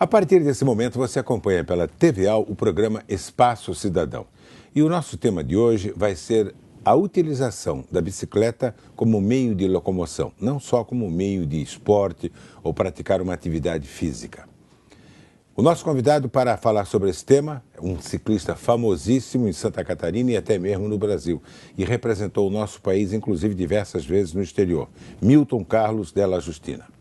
A partir desse momento, você acompanha pela TVA o programa Espaço Cidadão. E o nosso tema de hoje vai ser a utilização da bicicleta como meio de locomoção, não só como meio de esporte ou praticar uma atividade física. O nosso convidado para falar sobre esse tema é um ciclista famosíssimo em Santa Catarina e até mesmo no Brasil, e representou o nosso país, inclusive, diversas vezes no exterior, Milton Carlos Della Justina.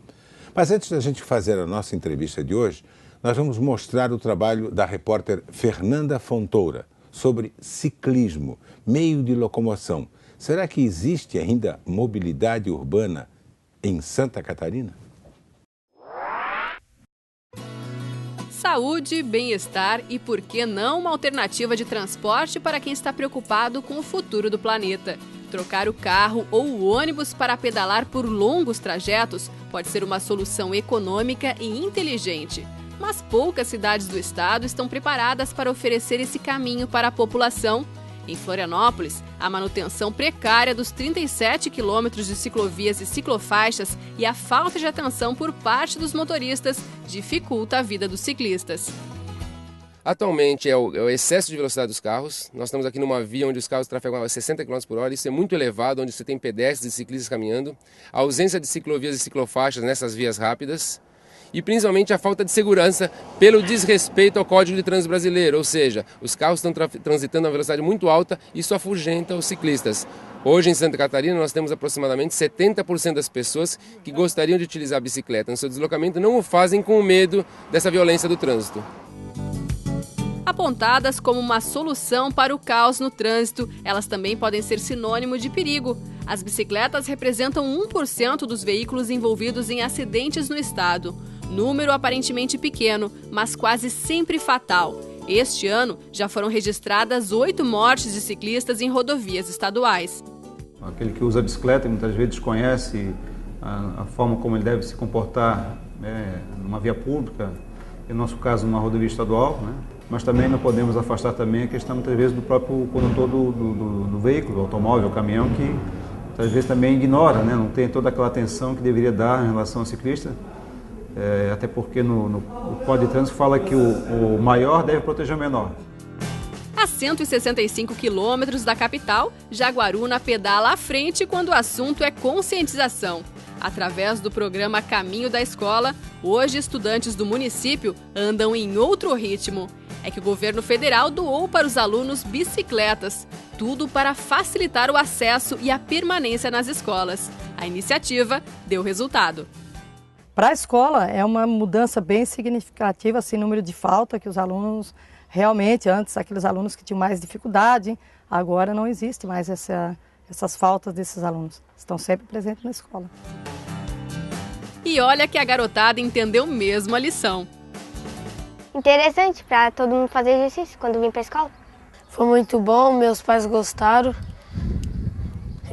Mas antes da gente fazer a nossa entrevista de hoje, nós vamos mostrar o trabalho da repórter Fernanda Fontoura sobre ciclismo, meio de locomoção. Será que existe ainda mobilidade urbana em Santa Catarina? Saúde, bem-estar e, por que não, uma alternativa de transporte para quem está preocupado com o futuro do planeta. Trocar o carro ou o ônibus para pedalar por longos trajetos pode ser uma solução econômica e inteligente. Mas poucas cidades do estado estão preparadas para oferecer esse caminho para a população. Em Florianópolis, a manutenção precária dos 37 quilômetros de ciclovias e ciclofaixas e a falta de atenção por parte dos motoristas dificulta a vida dos ciclistas. Atualmente é o excesso de velocidade dos carros. Nós estamos aqui numa via onde os carros trafegam a 60 km por hora. Isso é muito elevado, onde você tem pedestres e ciclistas caminhando. A ausência de ciclovias e ciclofaixas nessas vias rápidas. E principalmente a falta de segurança pelo desrespeito ao Código de Trânsito Brasileiro. Ou seja, os carros estão transitando a uma velocidade muito alta e isso afugenta os ciclistas. Hoje em Santa Catarina nós temos aproximadamente 70% das pessoas que gostariam de utilizar a bicicleta no seu deslocamento não o fazem com medo dessa violência do trânsito. Apontadas como uma solução para o caos no trânsito, elas também podem ser sinônimo de perigo. As bicicletas representam 1% dos veículos envolvidos em acidentes no estado. Número aparentemente pequeno, mas quase sempre fatal. Este ano, já foram registradas 8 mortes de ciclistas em rodovias estaduais. Aquele que usa a bicicleta muitas vezes desconhece a forma como ele deve se comportar numa via pública, no nosso caso numa rodovia estadual, né? Mas também não podemos afastar também a questão muitas vezes do próprio condutor do veículo, do automóvel, do caminhão, que muitas vezes também ignora, né? Não tem toda aquela atenção que deveria dar em relação ao ciclista, até porque no Código de Trânsito fala que o maior deve proteger o menor. A 165 quilômetros da capital, Jaguaruna pedala à frente quando o assunto é conscientização. Através do programa Caminho da Escola, hoje estudantes do município andam em outro ritmo. É que o governo federal doou para os alunos bicicletas, tudo para facilitar o acesso e a permanência nas escolas. A iniciativa deu resultado. Para a escola é uma mudança bem significativa, assim, número de falta que os alunos realmente, antes aqueles alunos que tinham mais dificuldade, agora não existe mais essas faltas desses alunos. Estão sempre presentes na escola. E olha que a garotada entendeu mesmo a lição. Interessante para todo mundo fazer exercício quando vim para a escola. Foi muito bom, meus pais gostaram.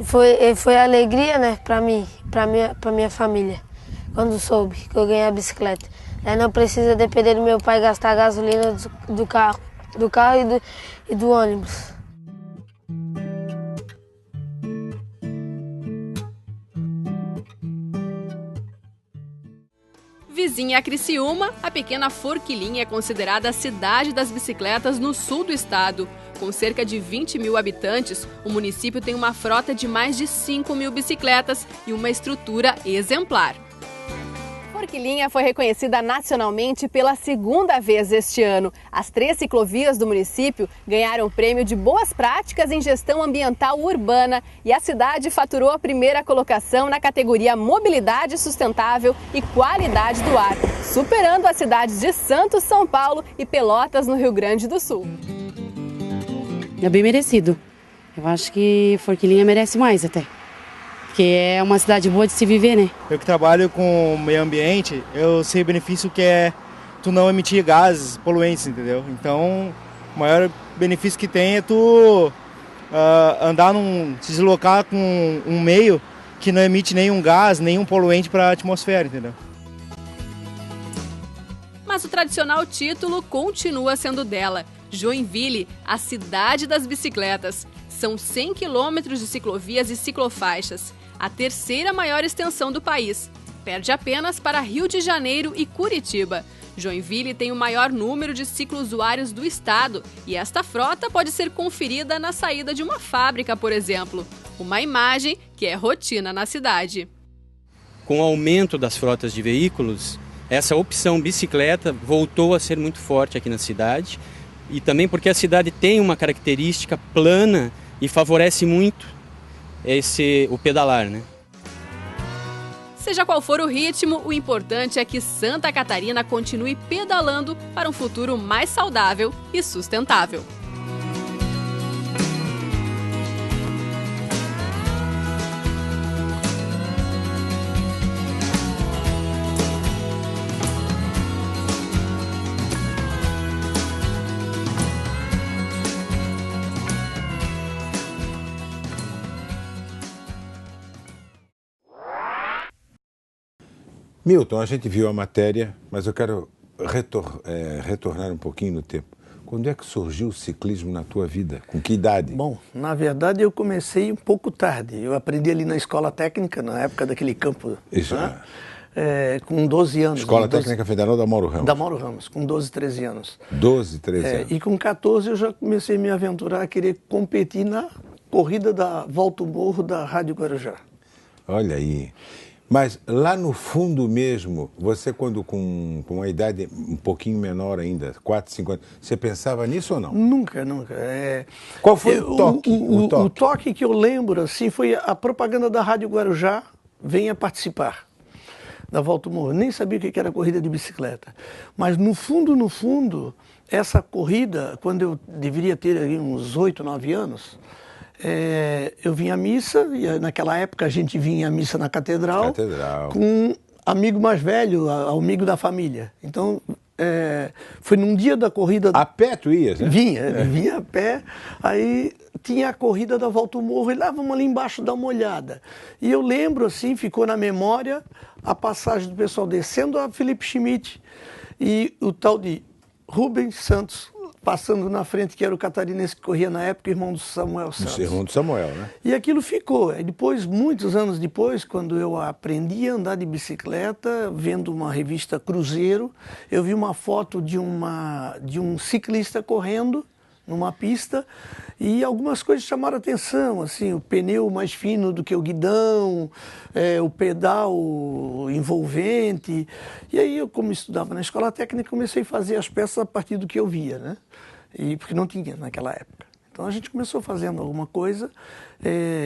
Foi alegria, né, para mim, para minha família, quando soube que eu ganhei a bicicleta. Aí não precisa depender do meu pai gastar a gasolina do carro e do ônibus. Vizinha a Criciúma, a pequena Forquilinha é considerada a cidade das bicicletas no sul do estado. Com cerca de 20 mil habitantes, o município tem uma frota de mais de 5 mil bicicletas e uma estrutura exemplar. Forquilinha foi reconhecida nacionalmente pela segunda vez este ano. As 3 ciclovias do município ganharam o prêmio de boas práticas em gestão ambiental urbana e a cidade faturou a primeira colocação na categoria Mobilidade Sustentável e Qualidade do Ar, superando as cidades de Santos, São Paulo e Pelotas, no Rio Grande do Sul. É bem merecido. Eu acho que Forquilinha merece mais até. Porque é uma cidade boa de se viver, né? Eu que trabalho com o meio ambiente, eu sei o benefício que é tu não emitir gases poluentes, entendeu? Então, o maior benefício que tem é tu se deslocar com um meio que não emite nenhum gás, nenhum poluente para a atmosfera, entendeu? Mas o tradicional título continua sendo dela. Joinville, a cidade das bicicletas. São 100 quilômetros de ciclovias e ciclofaixas, a terceira maior extensão do país. Perde apenas para Rio de Janeiro e Curitiba. Joinville tem o maior número de ciclo-usuários do estado e esta frota pode ser conferida na saída de uma fábrica, por exemplo. Uma imagem que é rotina na cidade. Com o aumento das frotas de veículos, essa opção bicicleta voltou a ser muito forte aqui na cidade e também porque a cidade tem uma característica plana e favorece muito o pedalar, né? Seja qual for o ritmo, o importante é que Santa Catarina continue pedalando para um futuro mais saudável e sustentável. Milton, a gente viu a matéria, mas eu quero retornar um pouquinho no tempo. Quando é que surgiu o ciclismo na tua vida? Com que idade? Bom, na verdade eu comecei um pouco tarde. Eu aprendi ali na escola técnica, na época daquele campo. Isso, né? Com 12 anos. Escola Técnica Federal da Mauro Ramos. Da Mauro Ramos, com 12, 13 anos. 12, 13 anos. E com 14 eu já comecei a me aventurar a querer competir na corrida da Volta ao Morro da Rádio Guarujá. Olha aí. Mas lá no fundo mesmo, você quando com uma idade um pouquinho menor ainda, 4, 5 anos, você pensava nisso ou não? Nunca. Qual foi o toque? O toque que eu lembro assim, foi a propaganda da Rádio Guarujá, venha participar da Volta ao Morro. Nem sabia o que era corrida de bicicleta. Mas no fundo, essa corrida, quando eu deveria ter ali uns 8, 9 anos... eu vinha à missa, e naquela época a gente vinha à missa na catedral. Com um amigo mais velho, amigo da família. Então, foi num dia da corrida... A pé tu ias, né? Vinha a pé, aí tinha a corrida da Volta ao Morro, e lá vamos ali embaixo dar uma olhada. E eu lembro, assim, ficou na memória, a passagem do pessoal descendo a Felipe Schmidt e o tal de Rubens Santos, passando na frente, que era o catarinense que corria na época, irmão do Samuel Santos. Irmão do Samuel, né? E aquilo ficou. E depois, muitos anos depois, quando eu aprendi a andar de bicicleta, vendo uma revista Cruzeiro, eu vi uma foto de um ciclista correndo numa pista e algumas coisas chamaram a atenção, assim, o pneu mais fino do que o guidão, o pedal envolvente. E aí eu, como estudava na escola técnica, comecei a fazer as peças a partir do que eu via, né? Porque não tinha naquela época. Então a gente começou fazendo alguma coisa,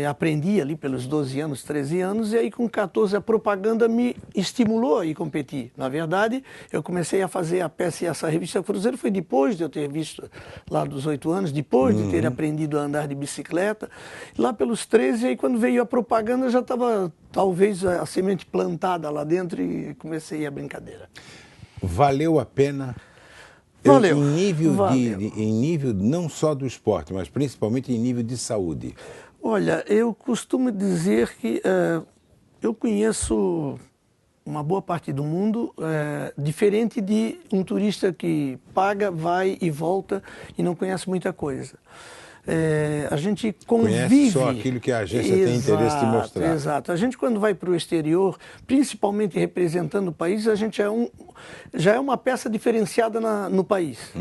aprendi ali pelos 12 anos, 13 anos, e aí com 14 a propaganda me estimulou a ir competir. Na verdade, eu comecei a fazer a peça e essa revista Cruzeiro foi depois de eu ter visto lá dos 8 anos, depois de ter aprendido a andar de bicicleta. Lá pelos 13, aí quando veio a propaganda já estava talvez a semente plantada lá dentro e comecei a brincadeira. Valeu a pena? Valeu. Em nível não só do esporte, mas principalmente em nível de saúde. Olha, eu costumo dizer que eu conheço uma boa parte do mundo diferente de um turista que paga, vai e volta e não conhece muita coisa. A gente convive... Conhece só aquilo que a agência tem interesse de mostrar. Exato. A gente, quando vai para o exterior, principalmente representando o país, a gente já é uma peça diferenciada no país.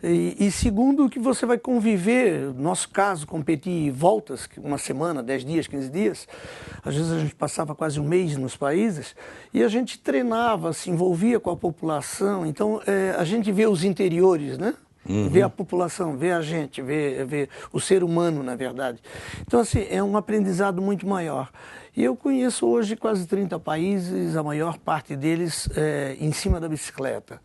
E segundo, que você vai conviver, no nosso caso, competir voltas, uma semana, 10 dias, 15 dias, às vezes a gente passava quase um mês nos países, e a gente treinava, se envolvia com a população, então a gente vê os interiores, né? Ver a população, ver a gente, ver o ser humano, na verdade. Então, assim, é um aprendizado muito maior. E eu conheço hoje quase 30 países, a maior parte deles em cima da bicicleta.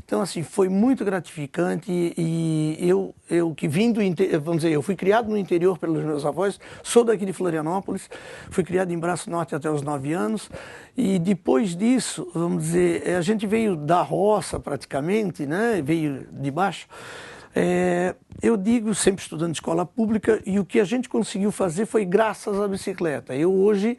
Então, assim, foi muito gratificante e eu que vim do interior, vamos dizer, eu fui criado no interior pelos meus avós, sou daqui de Florianópolis, fui criado em Braço Norte até os 9 anos e depois disso, vamos dizer, a gente veio da roça praticamente, né, veio de baixo. Eu digo, sempre estudando escola pública, e o que a gente conseguiu fazer foi graças à bicicleta. Eu hoje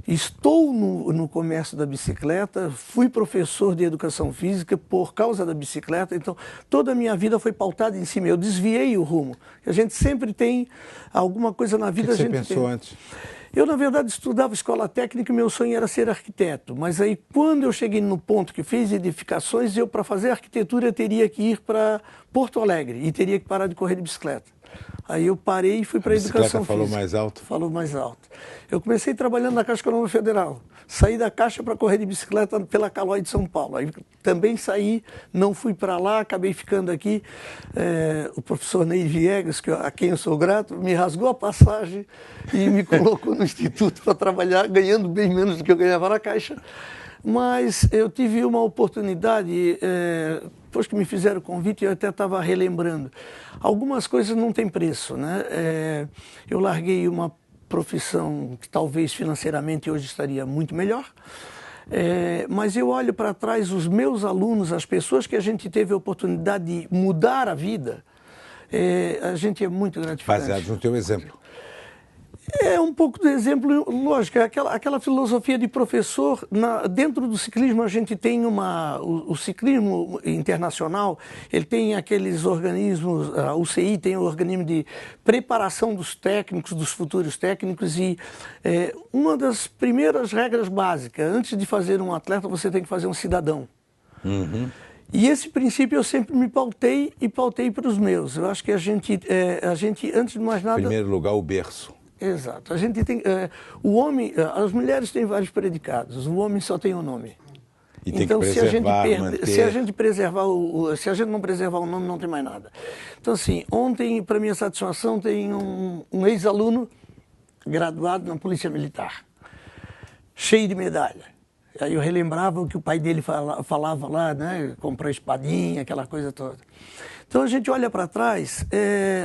estou no comércio da bicicleta, fui professor de educação física por causa da bicicleta, então toda a minha vida foi pautada em cima. Eu desviei o rumo. A gente sempre tem alguma coisa na vida. O que você pensou antes? Eu, na verdade, estudava escola técnica e meu sonho era ser arquiteto. Mas aí, quando eu cheguei no ponto que fiz edificações, eu, para fazer arquitetura, eu teria que ir para Porto Alegre e teria que parar de correr de bicicleta. Aí eu parei e fui para a educação física. Falou mais alto? Falou mais alto. Eu comecei trabalhando na Caixa Econômica Federal. Saí da Caixa para correr de bicicleta pela Calói de São Paulo. Aí também saí, não fui para lá, acabei ficando aqui. O professor Ney Viegas, a quem eu sou grato, me rasgou a passagem e me colocou no Instituto para trabalhar, ganhando bem menos do que eu ganhava na Caixa. Mas eu tive uma oportunidade, depois que me fizeram o convite, eu até estava relembrando. Algumas coisas não têm preço, né? Eu larguei uma profissão que talvez financeiramente hoje estaria muito melhor, mas eu olho para trás os meus alunos, as pessoas que a gente teve a oportunidade de mudar a vida, a gente é muito gratificante. Baseado no teu exemplo. É um pouco de exemplo, lógico, aquela filosofia de professor. Dentro do ciclismo a gente tem o ciclismo internacional, ele tem aqueles organismos, a UCI tem o organismo de preparação dos técnicos, dos futuros técnicos, e uma das primeiras regras básicas, antes de fazer um atleta, você tem que fazer um cidadão. Uhum. E esse princípio eu sempre me pautei e pautei para os meus. Eu acho que a gente, antes de mais nada... Em primeiro lugar, o berço. Exato. A gente tem, o homem, as mulheres têm vários predicados, o homem só tem o nome. E tem então, que preservar, se a gente não preservar o nome, não tem mais nada. Então, assim, ontem, para minha satisfação, tem um ex-aluno graduado na Polícia Militar, cheio de medalha. Aí eu relembrava o que o pai dele falava lá, né? Comprar espadinha, aquela coisa toda. Então a gente olha para trás,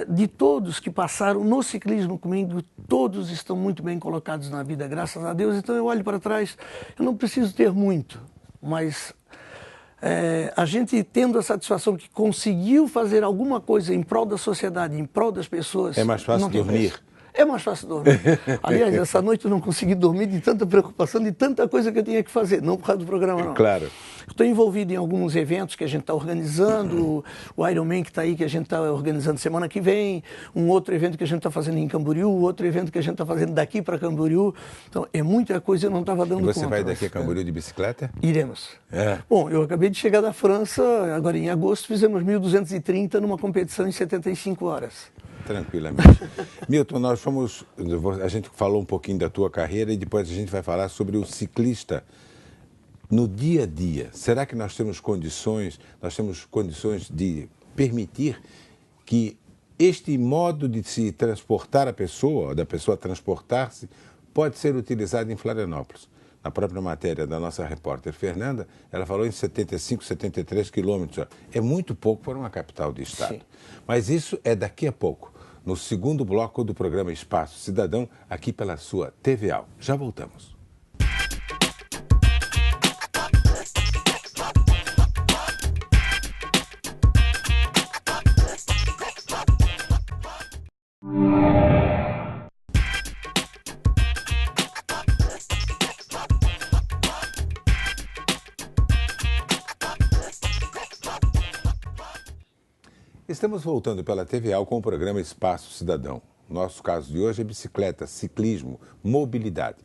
de todos que passaram no ciclismo comigo, todos estão muito bem colocados na vida, graças a Deus. Então eu olho para trás, eu não preciso ter muito, mas a gente tendo a satisfação que conseguiu fazer alguma coisa em prol da sociedade, em prol das pessoas... É mais fácil dormir. É mais fácil dormir. Aliás, essa noite eu não consegui dormir de tanta preocupação, de tanta coisa que eu tinha que fazer, não por causa do programa, não. Claro. Estou envolvido em alguns eventos que a gente está organizando, o Ironman que está aí, que a gente está organizando semana que vem, um outro evento que a gente está fazendo em Camboriú, outro evento que a gente está fazendo daqui para Camboriú. Então, é muita coisa, eu não estava dando conta. E você vai daqui a Camboriú de bicicleta? Iremos. Bom, eu acabei de chegar da França, agora em agosto, fizemos 1.230 numa competição em 75 horas. Tranquilamente. Milton, a gente falou um pouquinho da tua carreira e depois a gente vai falar sobre o ciclista no dia a dia. Será que nós temos condições de permitir que este modo de se transportar a pessoa, da pessoa transportar-se, pode ser utilizado em Florianópolis? Na própria matéria da nossa repórter Fernanda, ela falou em 75, 73 quilômetros. É muito pouco para uma capital de estado. Sim. Mas isso é daqui a pouco, no segundo bloco do programa Espaço Cidadão, aqui pela sua TVA. Já voltamos. Estamos voltando pela TVA com o programa Espaço Cidadão. Nosso caso de hoje é bicicleta, ciclismo, mobilidade.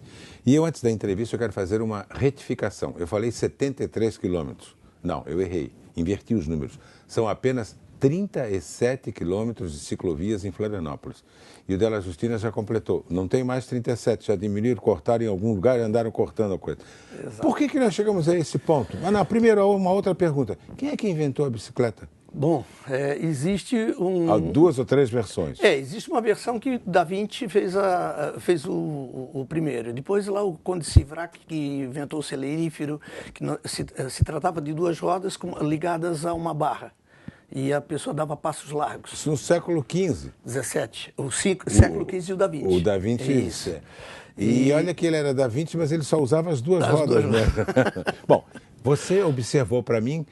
E eu, antes da entrevista, eu quero fazer uma retificação. Eu falei 73 quilômetros. Não, eu errei. Inverti os números. São apenas 37 quilômetros de ciclovias em Florianópolis. E o Della Justina já completou. Não tem mais 37, já diminuíram, cortaram em algum lugar e andaram cortando a coisa. Exato. Por que nós chegamos a esse ponto? Ah, não, primeiro, uma outra pergunta. Quem é que inventou a bicicleta? Bom, existe Há duas ou três versões. Existe uma versão que Da Vinci fez o primeiro. Depois lá o Conde Sivrak, que inventou o celerífero, que se tratava de duas rodas ligadas a uma barra. E a pessoa dava passos largos. No século XV. XVII. O século XV e o Da Vinci. O Da Vinci, isso. E olha que ele era Da Vinci, mas ele só usava as duas rodas. Né? Bom, você observou para mim,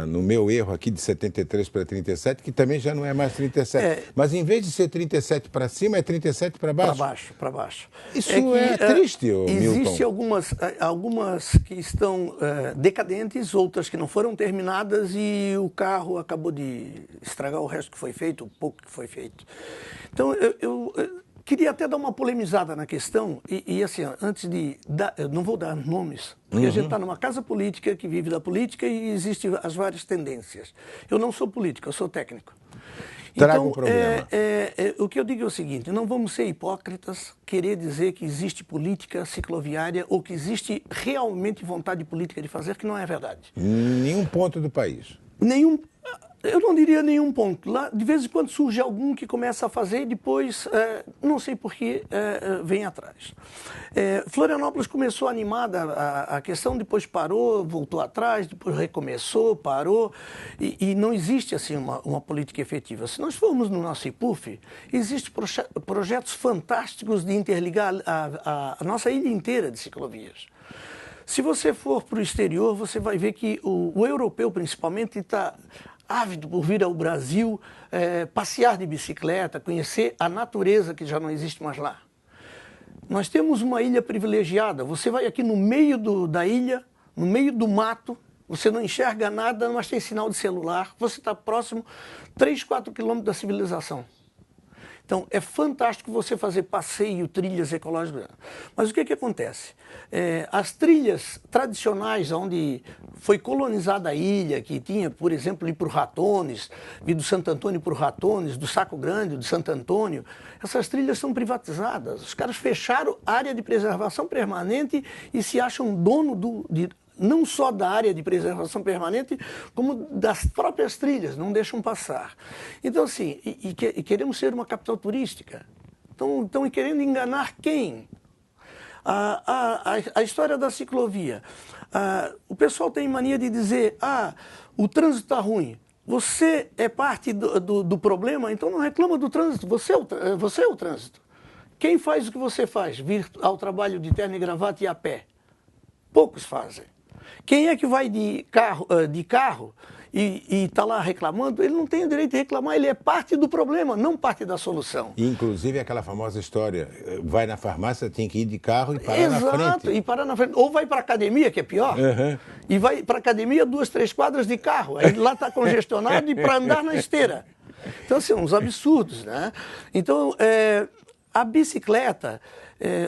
no meu erro aqui de 73 para 37, que também já não é mais 37. Mas em vez de ser 37 para cima, é 37 para baixo? Para baixo. Isso é triste, Milton. Existem algumas que estão decadentes, outras que não foram terminadas e o carro acabou de estragar o resto que foi feito, o pouco que foi feito. Então, queria até dar uma polemizada na questão, e assim, antes de dar, eu não vou dar nomes, porque a gente está numa casa política que vive da política e existem as várias tendências. Eu não sou político, eu sou técnico. Então, o que eu digo é o seguinte, não vamos ser hipócritas, querer dizer que existe política cicloviária ou que existe realmente vontade política de fazer, que não é verdade. Nenhum ponto do país. Eu não diria nenhum ponto. Lá, de vez em quando surge algum que começa a fazer e depois, não sei por que, vem atrás. Florianópolis começou animada a questão, depois parou, voltou atrás, depois recomeçou, parou, e não existe assim uma política efetiva. Se nós formos no nosso IPUF, existem projetos fantásticos de interligar a nossa ilha inteira de ciclovias. Se você for para o exterior, você vai ver que o europeu, principalmente, está ávido por vir ao Brasil, passear de bicicleta, conhecer a natureza que já não existe mais lá. Nós temos uma ilha privilegiada. Você vai aqui no meio da ilha, no meio do mato, você não enxerga nada, mas tem sinal de celular. Você está próximo 3, 4 quilômetros da civilização. Então, é fantástico você fazer passeio, trilhas ecológicas. Mas o que acontece? As trilhas tradicionais, onde foi colonizada a ilha, que tinha, por exemplo, ir para o Ratones, vir do Santo Antônio para o Ratones, do Saco Grande, do Santo Antônio, essas trilhas são privatizadas. Os caras fecharam a área de preservação permanente e se acham dono não só da área de preservação permanente, como das próprias trilhas, não deixam passar. Então, assim, queremos ser uma capital turística. Estão querendo enganar quem? A história da ciclovia. O pessoal tem mania de dizer, o trânsito está ruim. Você é parte do problema, então não reclama do trânsito, você é o trânsito. Quem faz o que você faz? Vir ao trabalho de terno e gravata e a pé? Poucos fazem. Quem é que vai de carro e está lá reclamando? Ele não tem o direito de reclamar, ele é parte do problema, não parte da solução. Inclusive aquela famosa história, vai na farmácia, tem que ir de carro e parar na frente. Exato, e parar na frente. Ou vai para a academia, que é pior, e vai para a academia 2, 3 quadras de carro. Aí lá está congestionado e para andar na esteira. Então, assim, uns absurdos, né? Então, a bicicleta,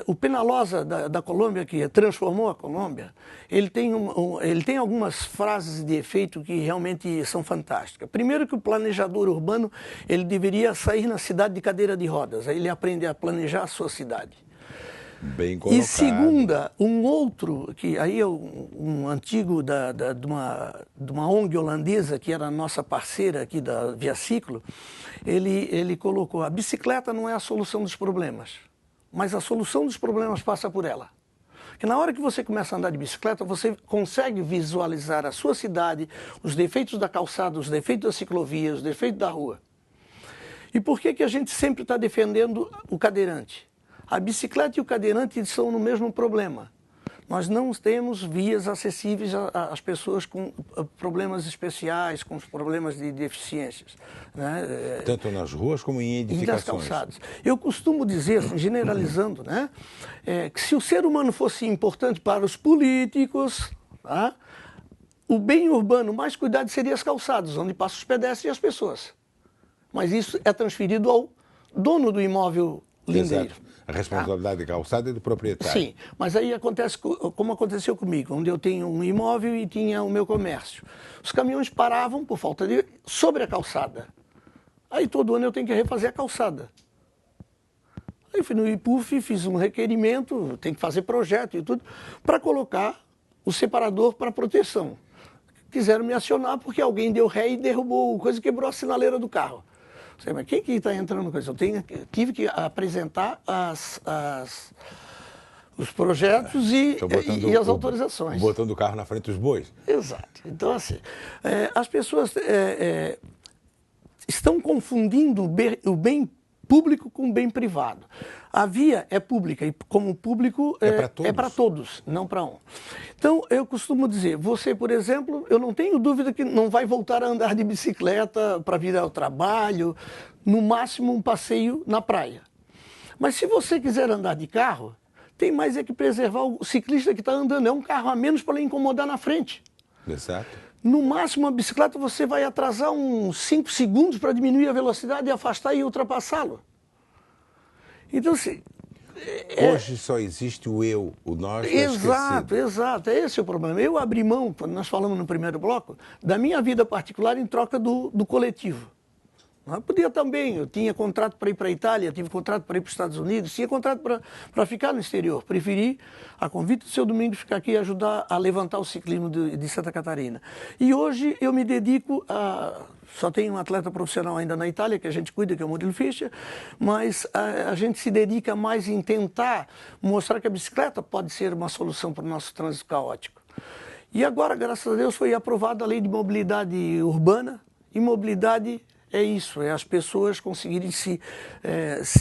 o Penalosa da Colômbia, que transformou a Colômbia, ele tem algumas frases de efeito que realmente são fantásticas. Primeiro que o planejador urbano, ele deveria sair na cidade de cadeira de rodas, aí ele aprende a planejar a sua cidade. Bem colocado. E segunda, um outro, que aí é um antigo de uma ONG holandesa, que era nossa parceira aqui da Via Ciclo, ele colocou, a bicicleta não é a solução dos problemas, mas a solução dos problemas passa por ela. Porque na hora que você começa a andar de bicicleta, você consegue visualizar a sua cidade, os defeitos da calçada, os defeitos da ciclovia, os defeitos da rua. E por que a gente sempre está defendendo o cadeirante? A bicicleta e o cadeirante estão no mesmo problema. Nós não temos vias acessíveis às pessoas com problemas especiais, com problemas de deficiências, né? Tanto nas ruas como em edificações. Nas calçadas. Eu costumo dizer, generalizando, né, que se o ser humano fosse importante para os políticos, tá, o bem urbano mais cuidado seria as calçadas, onde passam os pedestres e as pessoas. Mas isso é transferido ao dono do imóvel lindeiro. Exato. A responsabilidade de calçada é do proprietário. Sim, mas aí acontece como aconteceu comigo, onde eu tenho um imóvel e tinha o meu comércio. Os caminhões paravam por falta de... sobre a calçada. Aí todo ano eu tenho que refazer a calçada. Aí fui no IPUF, fiz um requerimento, tem que fazer projeto e tudo, para colocar o separador para proteção. Quiseram me acionar porque alguém deu ré e derrubou coisa, quebrou a sinaleira do carro. Mas quem que está entrando com isso? Tive que apresentar os projetos e as autorizações. Botando o carro na frente dos bois. Exato. Então, assim, as pessoas estão confundindo o bem público com o bem privado. A via é pública e, como público, é para todos, não para um. Então, eu costumo dizer, você, por exemplo, eu não tenho dúvida que não vai voltar a andar de bicicleta para vir ao trabalho, no máximo um passeio na praia. Mas se você quiser andar de carro, tem mais é que preservar o ciclista que está andando. É um carro a menos para ele incomodar na frente. Exato. No máximo, a bicicleta você vai atrasar uns 5 segundos para diminuir a velocidade e afastar e ultrapassá-lo. Então, assim... Hoje só existe o eu, o nós está Exato, esquecido. exato. Esse é o problema. Eu abri mão, quando nós falamos no primeiro bloco, da minha vida particular em troca do coletivo. Eu podia também, eu tinha contrato para ir para a Itália, tive contrato para ir para os Estados Unidos, tinha contrato para ficar no exterior. Preferi, a convite do seu Domingos, ficar aqui e ajudar a levantar o ciclismo de Santa Catarina. E hoje eu me dedico a... Só tenho um atleta profissional ainda na Itália, que a gente cuida, que é o Murilo Fischer, mas a gente se dedica mais em tentar mostrar que a bicicleta pode ser uma solução para o nosso trânsito caótico. E agora, graças a Deus, foi aprovada a lei de mobilidade urbana, e mobilidade é isso, é as pessoas conseguirem se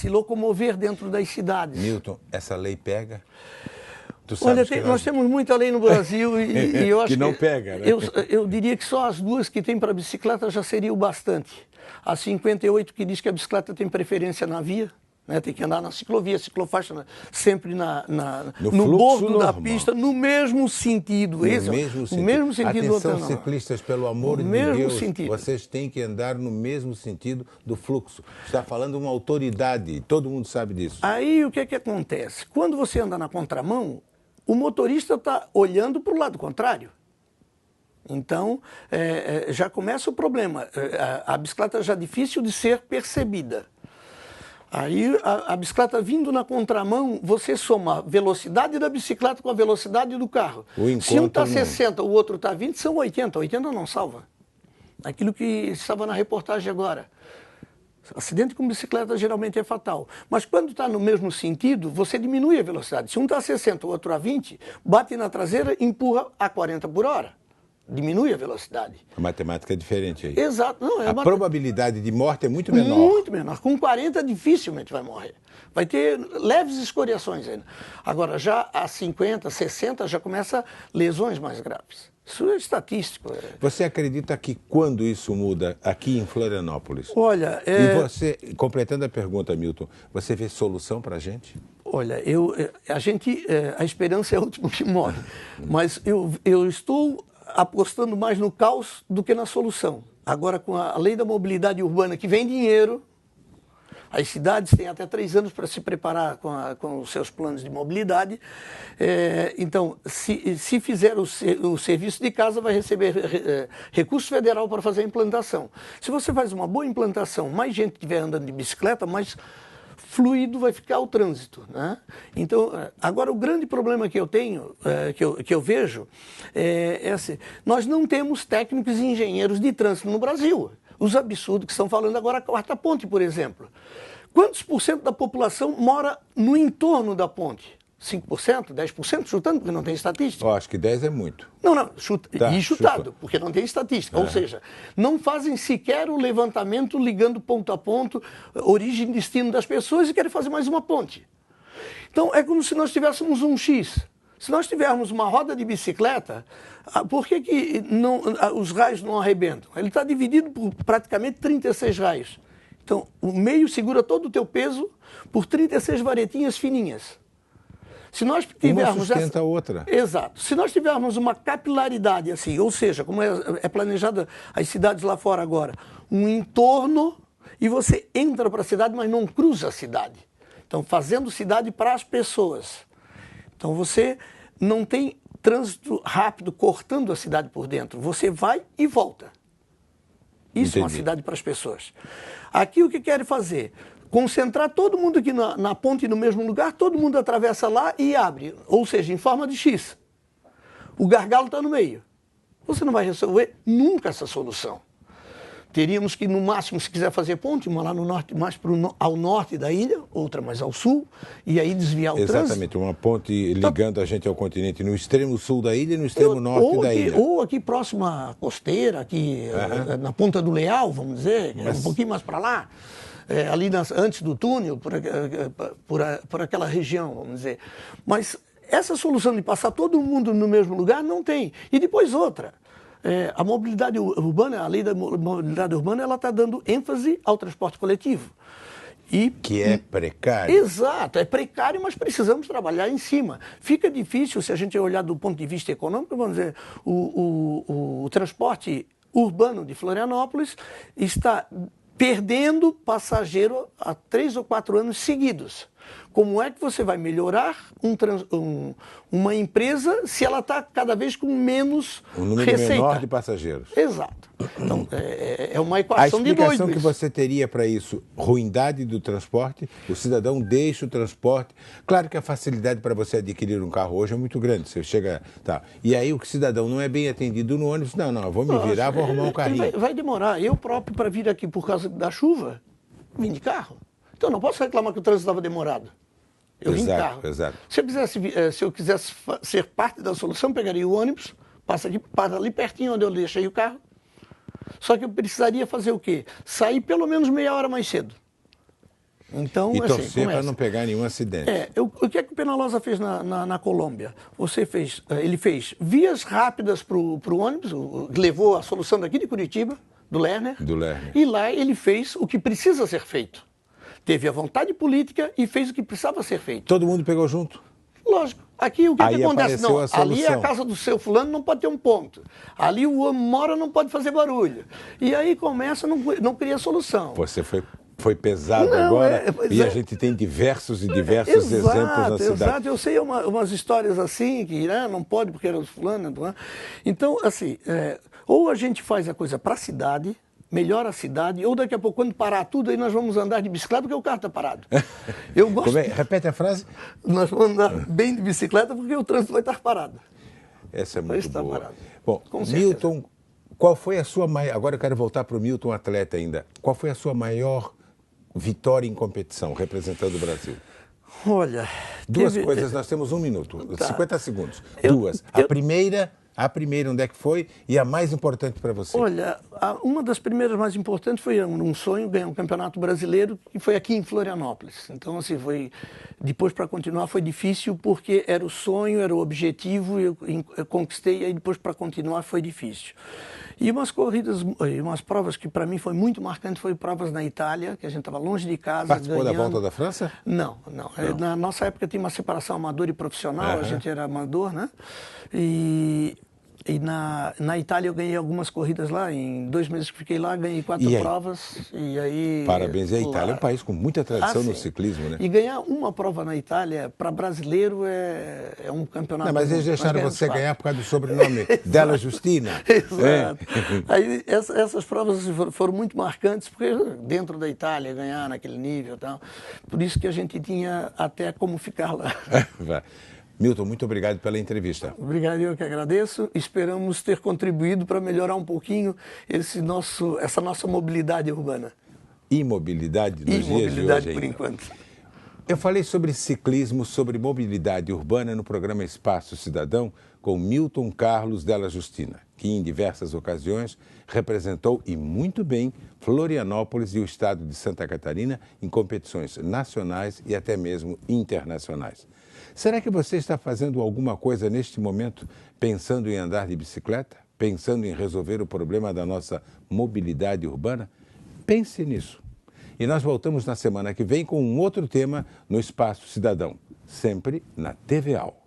locomover dentro das cidades. Milton, essa lei pega? Olha, nós temos muita lei no Brasil e eu acho que não pega, né? Eu diria que só as duas que tem para a bicicleta já seria o bastante. A 58 que diz que a bicicleta tem preferência na via, né? Tem que andar na ciclovia, ciclofaixa, sempre no bordo da pista, no mesmo sentido. No mesmo sentido. Atenção, ciclistas, pelo amor de Deus, vocês têm que andar no mesmo sentido do fluxo. Está falando uma autoridade, todo mundo sabe disso. Aí o que acontece? Quando você anda na contramão, o motorista está olhando para o lado contrário. Então, já começa o problema. A bicicleta já é difícil de ser percebida. Aí, a bicicleta vindo na contramão, você soma a velocidade da bicicleta com a velocidade do carro. Se um está 60, o outro está 20, são 80. 80 não salva. Aquilo que estava na reportagem agora. Acidente com bicicleta geralmente é fatal. Mas quando está no mesmo sentido, você diminui a velocidade. Se um está a 60, o outro a 20, bate na traseira e empurra a 40 por hora. Diminui a velocidade. A matemática é diferente aí. Exato. Não, a probabilidade de morte é muito menor. Muito menor. Com 40 dificilmente vai morrer. Vai ter leves escoriações ainda. Agora, já a 50, 60, já começa lesões mais graves. Isso é estatístico. Você acredita que quando isso muda aqui em Florianópolis? Olha, E você, completando a pergunta, Milton, você vê solução para a gente? Olha, a esperança é o último que morre. Mas eu estou apostando mais no caos do que na solução. Agora, com a lei da mobilidade urbana, que vem dinheiro, as cidades têm até 3 anos para se preparar com os seus planos de mobilidade. Então, se fizer o serviço de casa, vai receber recurso federal para fazer a implantação. Se você faz uma boa implantação, mais gente estiver andando de bicicleta, mais fluido vai ficar o trânsito, né? Então, agora o grande problema que eu tenho, que eu vejo, é assim, nós não temos técnicos e engenheiros de trânsito no Brasil. Os absurdos que estão falando agora, a quarta ponte, por exemplo. Quantos por cento da população mora no entorno da ponte? 5%, 10%, chutando, porque não tem estatística. Eu acho que 10 é muito. Não, chutado, porque não tem estatística. Ou seja, não fazem sequer o levantamento ligando ponto a ponto, origem e destino das pessoas e querem fazer mais uma ponte. Então, é como se nós tivéssemos um X. Se nós tivermos uma roda de bicicleta, por que os raios não arrebentam? Ele está dividido por praticamente 36 raios. Então, o meio segura todo o teu peso por 36 varetinhas fininhas. Se nós tivermos uma sustenta a outra. Exato. Se nós tivermos uma capilaridade assim, ou seja, como é planejada as cidades lá fora agora, um entorno e você entra para a cidade, mas não cruza a cidade. Então, fazendo cidade para as pessoas. Então, você não tem trânsito rápido cortando a cidade por dentro. Você vai e volta. Isso é uma cidade para as pessoas. Aqui, o que querem fazer? Concentrar todo mundo aqui na ponte no mesmo lugar, todo mundo atravessa lá e abre. Ou seja, em forma de X. O gargalo está no meio. Você não vai resolver nunca essa solução. Teríamos que, no máximo, se quiser fazer ponte, uma lá no norte, mais ao norte da ilha, outra mais ao sul, e aí desviar o trânsito. Exatamente, uma ponte ligando a gente ao continente no extremo sul da ilha e no extremo norte da ilha. Ou aqui próximo à costeira, aqui na Ponta do Leal, vamos dizer, um pouquinho mais para lá. Ali antes do túnel, por aquela região, vamos dizer. Mas essa solução de passar todo mundo no mesmo lugar não tem. E depois outra. A mobilidade urbana, a lei da mobilidade urbana, ela está dando ênfase ao transporte coletivo. Que é precário. Exato, é precário, mas precisamos trabalhar em cima. Fica difícil, se a gente olhar do ponto de vista econômico, vamos dizer, o transporte urbano de Florianópolis está perdendo passageiro há 3 ou 4 anos seguidos. Como é que você vai melhorar uma empresa se ela está cada vez com menos um número receita? Menor de passageiros. Exato. Então, é uma equação de doido. A explicação que você teria para isso, ruindade do transporte, o cidadão deixa o transporte. Claro que a facilidade para você adquirir um carro hoje é muito grande. Você chega... Tá. E aí o cidadão não é bem atendido no ônibus. Não, eu vou me virar, vou arrumar um carrinho. Vai demorar. Eu próprio, para vir aqui por causa da chuva, vim de carro. Então, não posso reclamar que o trânsito estava demorado. Eu vim de carro. Exato. Se eu quisesse ser parte da solução, pegaria o ônibus, passa ali pertinho onde eu deixei o carro. Só que eu precisaria fazer o quê? Sair pelo menos meia hora mais cedo. Então, e assim, torcer para não pegar nenhum acidente. O que é que o Penalosa fez na Colômbia? Ele fez vias rápidas para o ônibus, levou a solução daqui de Curitiba, do Lerner. E lá ele fez o que precisa ser feito. Teve a vontade política e fez o que precisava ser feito. Todo mundo pegou junto? Lógico. Aqui o que acontece? Não, a ali é a casa do seu fulano, não pode ter um ponto. Ali o homem mora, não pode fazer barulho. E aí começa, não cria solução. Você foi pesado agora e a gente tem diversos exemplos na cidade. Exato, eu sei umas histórias assim, que não pode porque era do fulano. Então, assim, ou a gente faz a coisa para a cidade, melhora a cidade, ou daqui a pouco, quando parar tudo, aí nós vamos andar de bicicleta porque o carro está parado. Eu gosto. Repete a frase. Nós vamos andar bem de bicicleta porque o trânsito vai estar parado. Essa é muito boa. Bom, Milton, qual foi a sua maior... Agora eu quero voltar para o Milton atleta ainda. Qual foi a sua maior vitória em competição, representando o Brasil? Olha... Duas coisas, nós temos 1 minuto, 50 segundos. Duas. A primeira, onde é que foi? E a mais importante para você? Olha, uma das primeiras mais importantes foi um sonho, ganhar um campeonato brasileiro, que foi aqui em Florianópolis. Então, assim, depois para continuar foi difícil, porque era o sonho, era o objetivo, eu conquistei, e aí depois para continuar foi difícil. E umas corridas, umas provas que para mim foi muito marcante, foi provas na Itália, que a gente estava longe de casa. Participou da Volta da França? Não. Na nossa época tinha uma separação amador e profissional, a gente era amador, né? E na Itália eu ganhei algumas corridas lá, em 2 meses que fiquei lá, ganhei 4 provas. E aí, parabéns, a Itália é um país com muita tradição no ciclismo, né? E ganhar uma prova na Itália, para brasileiro, é um campeonato... Não, mas eles deixaram você ganhar por causa do sobrenome Della Justina. Exato. Aí essas provas foram muito marcantes, porque dentro da Itália, ganhar naquele nível e tal. Por isso que a gente tinha até como ficar lá. Milton, muito obrigado pela entrevista. Obrigado, eu que agradeço. Esperamos ter contribuído para melhorar um pouquinho essa nossa mobilidade urbana. Imobilidade nos dias de hoje. Imobilidade, por enquanto. Eu falei sobre ciclismo, sobre mobilidade urbana no programa Espaço Cidadão com Milton Carlos Della Justina, que em diversas ocasiões representou, e muito bem, Florianópolis e o estado de Santa Catarina em competições nacionais e até mesmo internacionais. Será que você está fazendo alguma coisa neste momento pensando em andar de bicicleta? Pensando em resolver o problema da nossa mobilidade urbana? Pense nisso. E nós voltamos na semana que vem com um outro tema no Espaço Cidadão, sempre na TVAL.